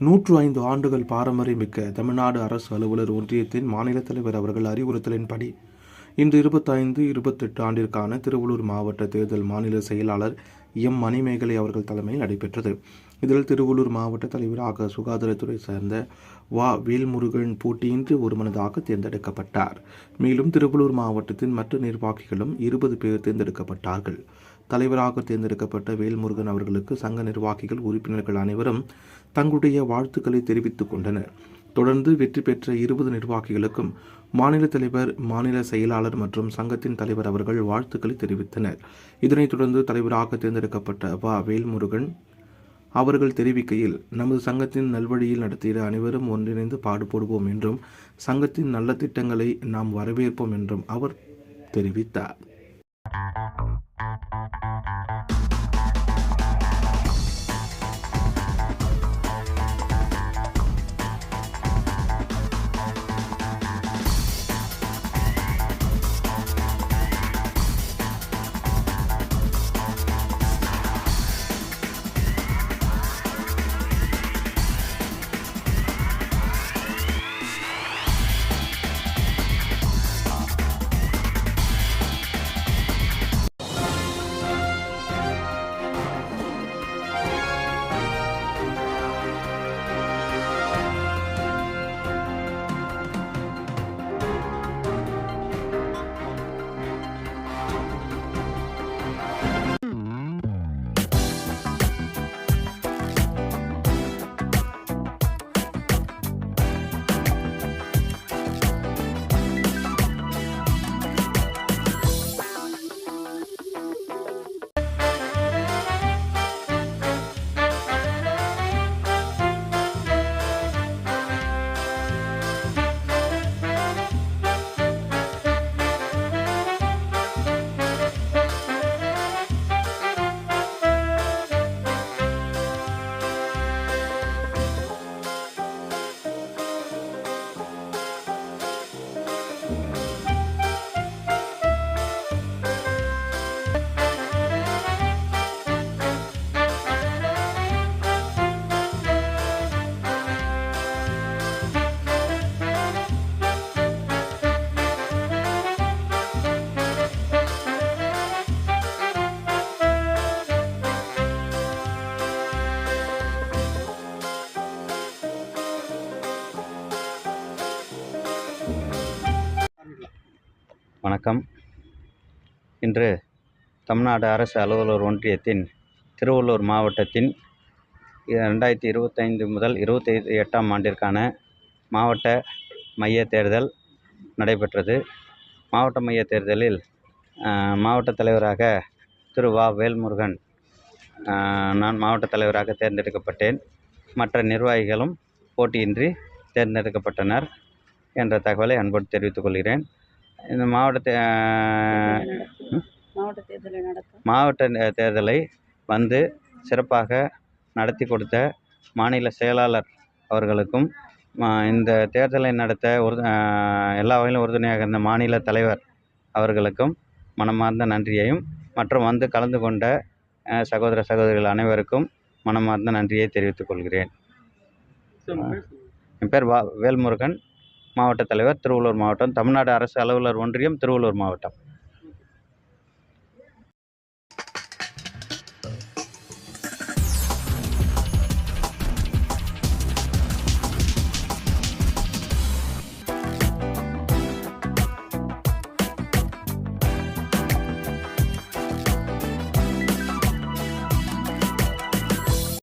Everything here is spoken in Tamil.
105 ஆண்டுகள் பாரம்பரியமிக்க தமிழ்நாடு அரசு அலுவலர் ஒன்றியத்தின் மாநில தலைவர் அவர்கள் அறிவுறுத்தலின்படி இன்று 25-28 ஆண்டிற்கான திருவள்ளூர் மாவட்ட தேர்தல் மாநில செயலாளர் எம் மணிமேகலை அவர்கள் தலைமையில் நடைபெற்றது. இதில் திருவள்ளூர் மாவட்ட தலைவராக சுகாதாரத்துறை சேர்ந்த வேல்முருகன் போட்டியின்றி ஒருமனதாக தேர்ந்தெடுக்கப்பட்டார். மேலும் திருவள்ளூர் மாவட்டத்தின் மற்ற நிர்வாகிகளும் 20 பேர் தேர்ந்தெடுக்கப்பட்டார்கள். தலைவராக தேர்ந்தெடுக்கப்பட்ட வேல்முருகன் அவர்களுக்கு சங்க நிர்வாகிகள், உறுப்பினர்கள் அனைவரும் தங்களுடைய வாழ்த்துக்களை தெரிவித்துக் கொண்டனர். தொடர்ந்து வெற்றி பெற்ற 20 நிர்வாகிகளுக்கும் மாநில தலைவர், மாநில செயலாளர் மற்றும் சங்கத்தின் தலைவர் அவர்கள் வாழ்த்துக்களை தெரிவித்தனர். இதனைத் தொடர்ந்து தலைவராக தேர்ந்தெடுக்கப்பட்ட வேல்முருகன் அவர்கள் தெரிவிக்கையில், நமது சங்கத்தின் நல்வழியில் நடத்திட அனைவரும் ஒன்றிணைந்து பாடுபடுவோம் என்றும் சங்கத்தின் நல்ல திட்டங்களை நாம் வரவேற்போம் என்றும் அவர் தெரிவித்தார். வணக்கம். இன்று தமிழ்நாடு அரசு அலுவலர் ஒன்றியத்தின் திருவள்ளூர் மாவட்டத்தின் 2025 முதல் 28ஆம் ஆண்டிற்கான மாவட்ட மைய தேர்தல் நடைபெற்றது. மாவட்ட மைய தேர்தலில் மாவட்ட தலைவராக திரு வேல்முருகன் நான் மாவட்ட தலைவராக தேர்ந்தெடுக்கப்பட்டேன். மற்ற நிர்வாகிகளும் போட்டியின்றி தேர்ந்தெடுக்கப்பட்டனர் என்ற தகவலை அன்போடு தெரிவித்துக் கொள்கிறேன். இந்த மாவட்ட தேர்தலை வந்து சிறப்பாக நடத்தி கொடுத்த மாநில செயலாளர் அவர்களுக்கும், இந்த தேர்தலை நடத்த எல்லா வகையிலும் உறுதுணையாக இருந்த மாநில தலைவர் அவர்களுக்கும் மனமார்ந்த நன்றியையும், மற்றும் வந்து கலந்து கொண்ட சகோதர சகோதரிகள் அனைவருக்கும் மனமார்ந்த நன்றியை தெரிவித்துக் கொள்கிறேன். என் பேர் வேல்முருகன், மாவட்ட தலைவர், திருவள்ளூர் மாவட்டம், தமிழ்நாடு அரசு அலுவலர் ஒன்றியம், திருவள்ளூர் மாவட்டம்.